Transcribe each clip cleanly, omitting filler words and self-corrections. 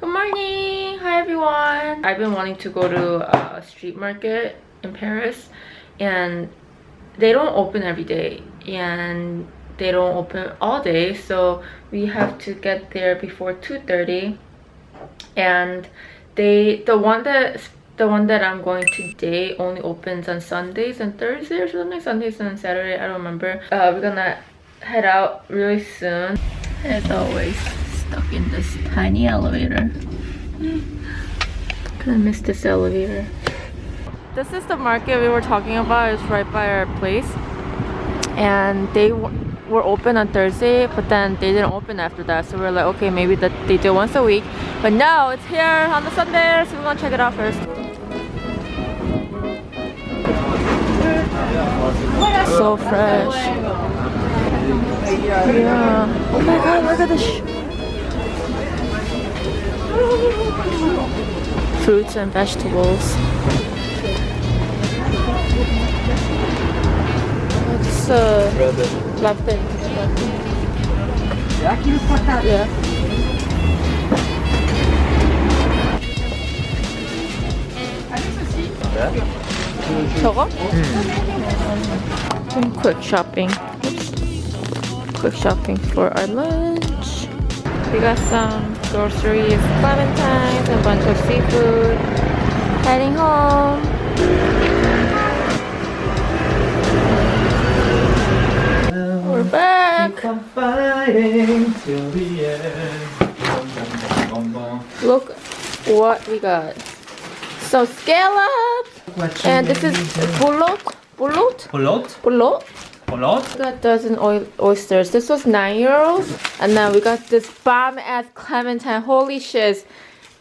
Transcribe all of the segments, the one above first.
Good morning! Hi everyone! I've been wanting to go to a street market in Paris and they don't open every day and they don't open all day, so we have to get there before 2:30. And the one that I'm going today only opens on Sundays and Thursdays or something. Sundays and Saturday, I don't remember. We're gonna head out really soon. As always, stuck in this tiny elevator. Gonna miss this elevator. This is the market we were talking about. It's right by our place, and they were open on Thursday, but then they didn't open after that. So we're like, okay, maybe that they do once a week. But no, it's here on the Sunday, so we're gonna check it out first. So fresh. Yeah. Oh my god, look at this. Fruits and vegetables. It's latte. Yeah. 저거? Quick shopping. Quick shopping for our lunch. We got some groceries, clementines, a bunch of seafood. Heading home. We're back. Keep on fighting till the end. Look what we got. So scallops. And this is Bulots. Bulot? We got a dozen oysters. This was €9. And then we got this bomb-ass clementine. Holy shit.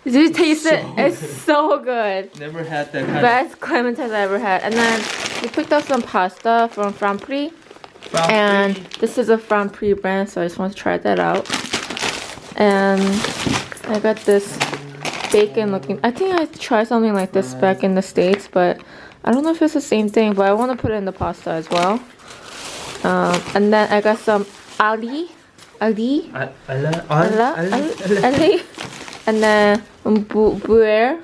Did you taste it? It's so good. Never had that kind Best clementine I ever had. And then we picked up some pasta from Franprix. And this is a Franprix brand, so I just want to try that out. And I got this bacon looking. I think I tried something like this back in the States, but I don't know if it's the same thing, but I want to put it in the pasta as well. And then I got some ali. And then beer,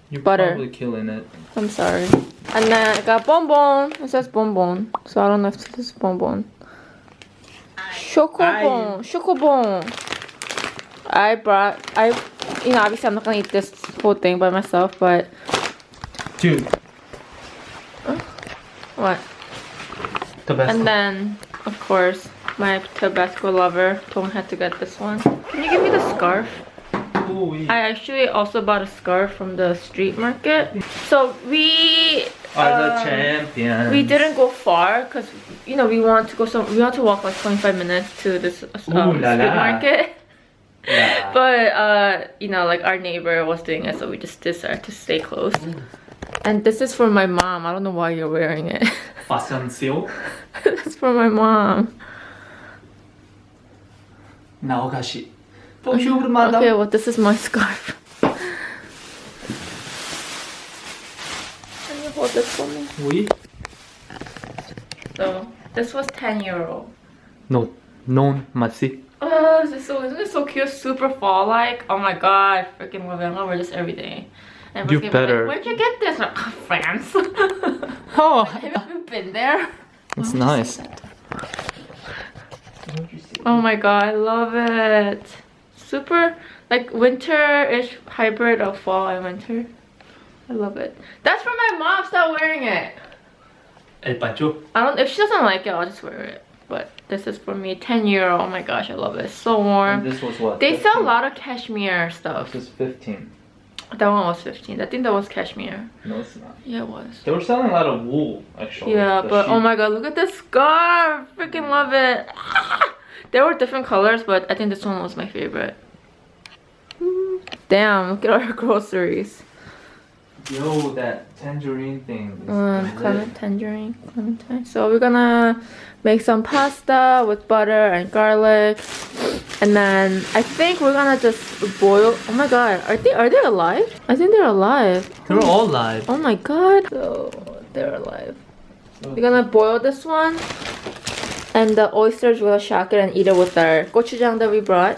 You're butter. probably killing it. I'm sorry. And then I got bonbon. It says bonbon, so I don't know if this is bonbon. Chocobon. Obviously I'm not gonna eat this whole thing by myself, but Dude. what? Tabasco. And then, of course, my Tabasco lover told me I had to get this one. Can you give me the scarf? Ooh, yeah. I actually also bought a scarf from the street market. So we Are the champions. we didn't go far because we want to walk like 25 minutes to this street market. Yeah. But like our neighbor was doing it, so we just decided to stay close. And this is for my mom. I don't know why you're wearing it. Fashion show. That's for my mom. 나오가시. Bonjour, madam. Okay, well this is my scarf. Can you hold this for me? Oui. So this was €10. No, non, merci. Oh, isn't it so cute? Super fall-like. Oh my god, freaking love it. I'm gonna wear this every day. And You everyone's gonna be better. Like, where'd you get this? Like, France. Oh, Have you been there? it's nice. Oh my god, I love it. Super like winter-ish hybrid of fall and winter. I love it. That's for my mom. Stop wearing it. El Pacho. If she doesn't like it, I'll just wear it. But this is for me. €10. Oh my gosh, I love it. It's so warm. And this was what? They 15? sell a lot of cashmere stuff. This is 15. That one was 15. I think that was cashmere. No, it's not. Yeah, it was. They were selling a lot of wool, actually. Yeah, The but oh sheep. my god, look at this scarf. Freaking love it. There were different colors, but I think this one was my favorite. Damn, look at our groceries. Yo, that tangerine thing. Is Clementine. So we're gonna make some pasta with butter and garlic, and then I think we're gonna just boil. Oh my god, are they alive? I think they're alive. They're all live. Oh my god. So they're alive. We're gonna boil this one, and the oysters we'll shock it and eat it with our gochujang that we brought.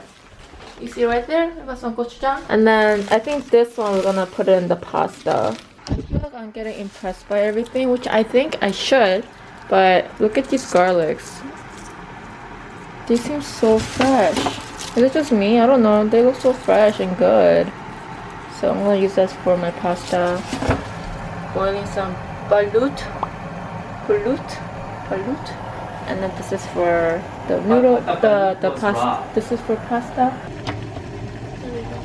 You see right there? I got some gochujang. And then I think this one we're gonna put in the pasta. I feel like I'm getting impressed by everything, which I think I should. But look at these garlics. They seem so fresh. Is it just me? I don't know. They look so fresh and good. So I'm gonna use this for my pasta. Boiling some balut. And then this is for the noodle, the pasta. This is for pasta. There we go.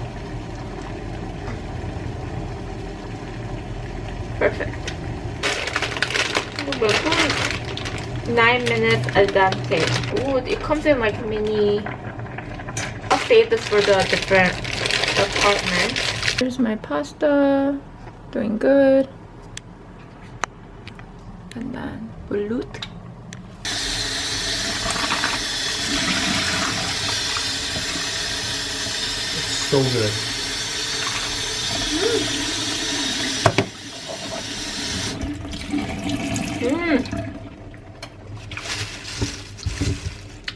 Perfect. 9 minutes al dente. Ooh, it comes in like mini. I'll save this for the different apartments. Here's my pasta. Doing good. And then balut. So good.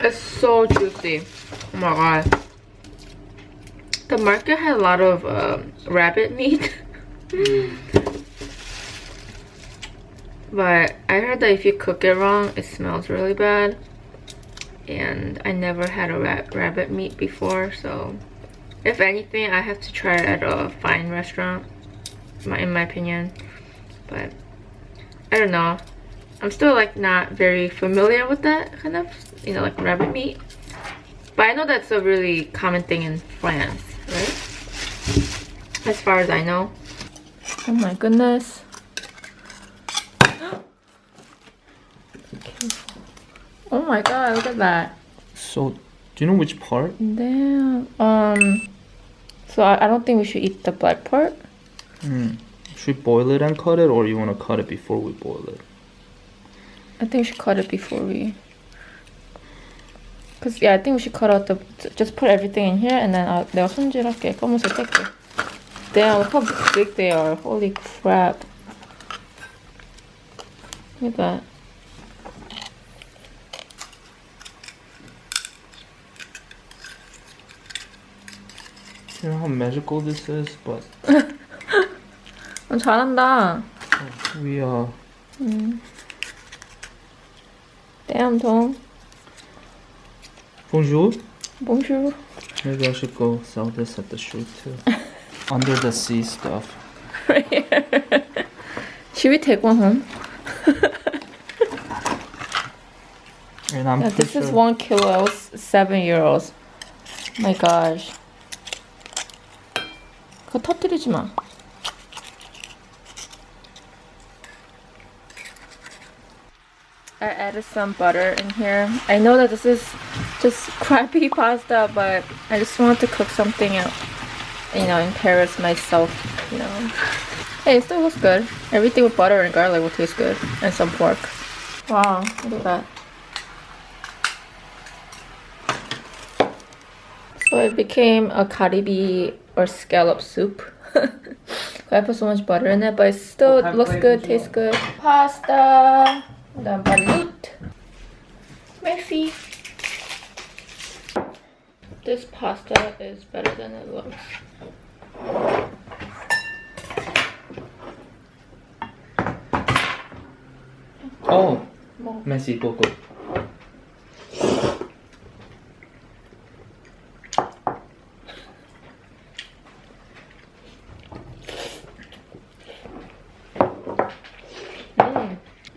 It's so juicy. Oh my god. The market had a lot of rabbit meat. But I heard that if you cook it wrong, it smells really bad. And I never had a rabbit meat before, so if anything, I have to try it at a fine restaurant, in my opinion. But I don't know. I'm still like not very familiar with that kind of, you know, like rabbit meat. But I know that's a really common thing in France, right? As far as I know. Oh my goodness. Oh my god, look at that. So, do you know which part? Damn. So I don't think we should eat the black part. Should we boil it and cut it, or you want to cut it before we boil it? I think we should cut it before we... Cause yeah, I think we should cut out the... Just put everything in here and then 내가 손질할게. 검은색 뗄게. Damn, look how big they are. Holy crap. Look at that. You know how magical this is, but 잘한다. we Damn, Tom. Bonjour. Bonjour. Maybe I should go sell this at the street too. Under the sea stuff. Right here. Should we take one home? And I'm This is 1 kilo. It was €7. My gosh. 그거 터뜨리지 마. I added some butter in here. I know that this is just crappy pasta, but I just wanted to cook something, you know, in Paris myself, you know. Hey, it still looks good. Everything with butter and garlic will taste good. And some pork. Wow, look at that. So it became a karibi or scallop soup. I put so much butter in it, but it still looks good, tastes good. Pasta. The balut. Messy. This pasta is better than it looks. Oh, messy coco.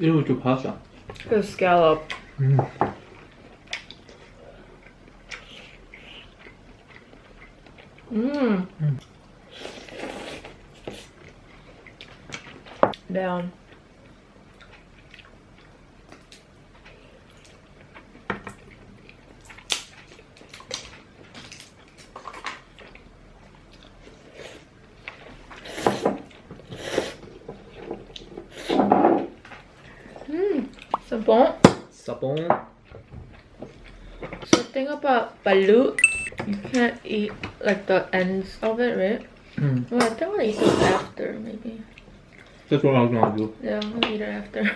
이거 좀 pasta. The scallop. Down. C'est bon. C'est bon. So the thing about balut, you can't eat like the ends of it, right? Well, I think I'm gonna eat this after, maybe. That's what I was gonna do. Yeah, I'm gonna eat it after.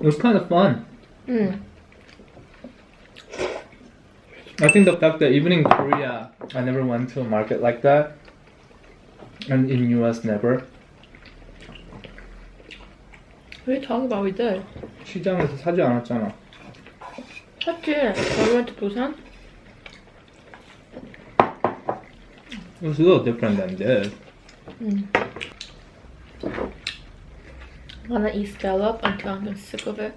It was kind of fun. I think the fact that even in Korea, I never went to a market like that, and in US never. What are you talking about? We did. 시장에서 사지 않았잖아. 샀지. We went to Busan. It was a little different than this. Wanna eat scallop until I'm sick of it.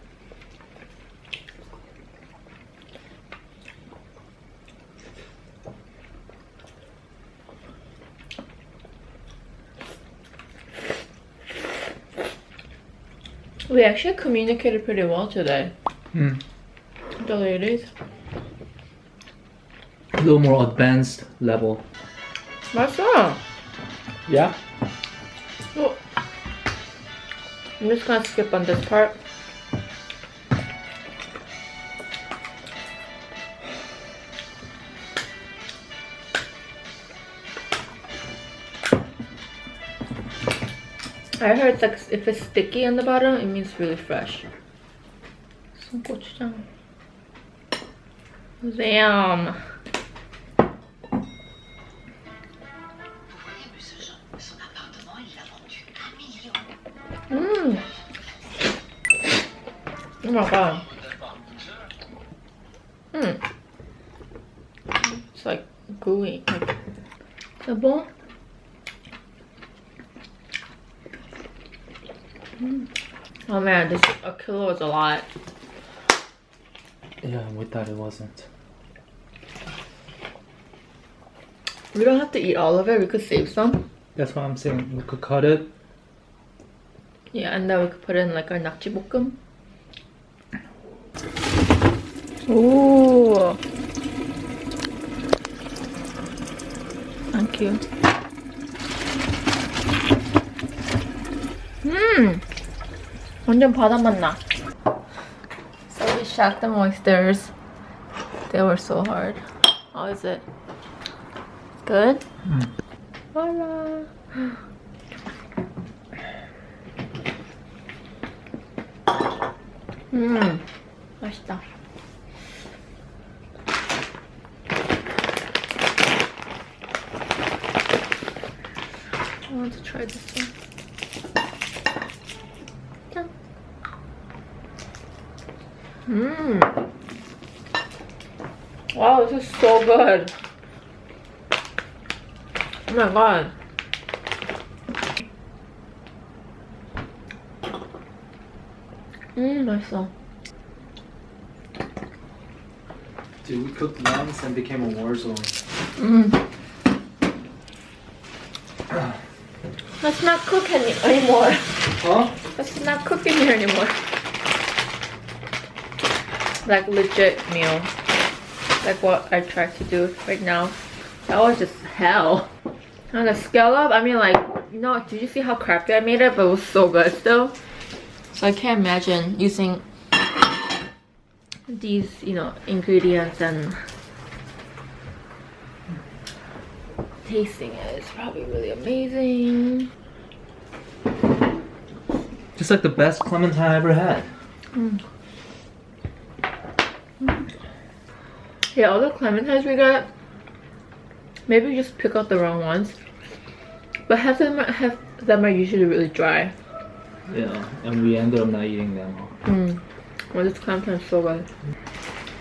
We actually communicated pretty well today. The ladies. A little more advanced level. 맛있어. Yeah? Oh. I'm just gonna skip on this part. I heard it's like if it's sticky on the bottom, it means really fresh. Some gochujang. Damn. Oh my god. It's like gooey. Like, c'est bon? Oh man, this a kilo is a lot. Yeah, we thought it wasn't. We don't have to eat all of it, we could save some. That's what I'm saying. We could cut it. Yeah, and then we could put it in like our nakji볶음. Ooh. Thank you. 완전 바다 맛 나. So we shot them oysters. They were so hard. How is it? Good? Voila. 맛있다. I want to try this one. 짠. Wow, this is so good. Oh my god. 맛있어. Dude, we cooked once and became a war zone. Let's not cook anymore. Huh? Let's not cook in here anymore. Like legit meal. Like what I tried to do right now. That was just hell. And the scallop, I mean like, you know, did you see how crappy I made it? But it was so good still. So I can't imagine using these, you know, ingredients and tasting it. It's probably really amazing. Just like the best clementine I ever had. Yeah, all the clementines we got, maybe we just pick out the wrong ones. But half of them are usually really dry. Yeah, and we ended up not eating them all. Well, this clementine is so good.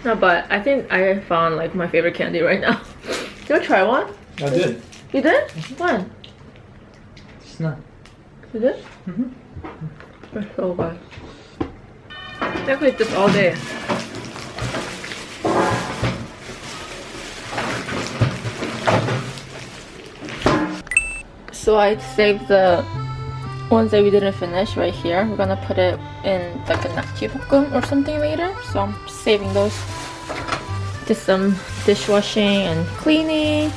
No, but I think I found like my favorite candy right now. Did you try one? I did. You did? When? It's not. You did? It's so good. I could eat this all day. So I saved the ones that we didn't finish right here. We're gonna put it in like a nakji볶음 or something later. So I'm saving those. Did some dishwashing and cleaning.